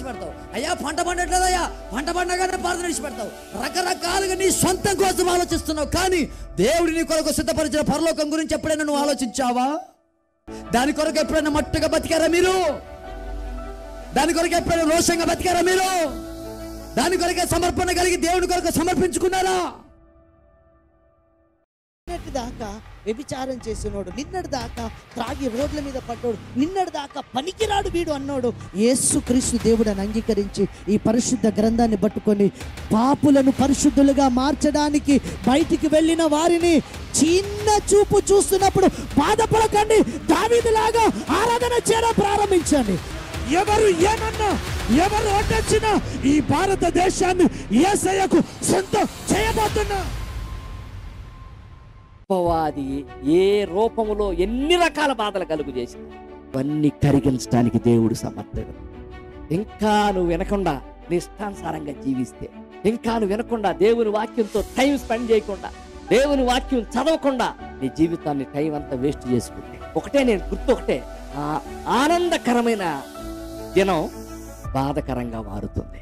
విడిచిపెడతావు. అయ్యా పంట పండట్లేదయ్యా, పంట పండగానే ప్రార్థన విడిచిపెడతావు. రకరకాలుగా నీ సొంతం కోసం ఆలోచిస్తున్నావు. కానీ దేవుడి నీ కొరకు సిద్ధపరిచిన పరలోకం గురించి ఎప్పుడైనా నువ్వు ఆలోచించావా? దాని కొరకు ఎప్పుడైనా మట్టుగా బతికారా మీరు? దాని కొరకు ఎప్పుడైనా రోషంగా బతికారా మీరు? దాని కొరకే సమర్పణ కలిగి దేవుని కొరకు సమర్పించుకున్నారా? నిన్నటి దాకా వ్యభిచారం చేసినోడు, నిన్నటి దాకా త్రాగి రోడ్ల మీద పడ్డాడు, నిన్నటి దాకా పనికిరాడు వీడు అన్నాడు, యేసుక్రీస్తు దేవుడని అంగీకరించి ఈ పరిశుద్ధ గ్రంథాన్ని పట్టుకొని పాపులను పరిశుద్ధులుగా మార్చడానికి బయటికి వెళ్ళిన వారిని చిన్న చూపు చూస్తున్నప్పుడు బాధపడకండి. దావీదులాగా ఆరాధన చేయడం ప్రారంభించండి. ఎవరు ఏమన్నా, ఎవరు అడ్డొచ్చినా ఈ భారతదేశాన్ని యేసయ్యకు సొంతం చేయబోతున్నా. అపవాది ఏ రూపములో ఎన్ని రకాల బాధలు కలుగు చేసింది అవన్నీ కరిగించడానికి దేవుడు సమర్థుడు. ఇంకా నువ్వు వినకుండా నీ ఇష్టానుసారంగా జీవిస్తే, ఇంకా నువ్వు వినకుండా దేవుని వాక్యంతో టైం స్పెండ్ చేయకుండా, దేవుని వాక్యం చదవకుండా నీ జీవితాన్ని టైం అంతా వేస్ట్ చేసుకుంటే ఒకటే నేను గుర్తు, ఒకటే ఆనందకరమైన దినం బాధకరంగా మారుతుంది.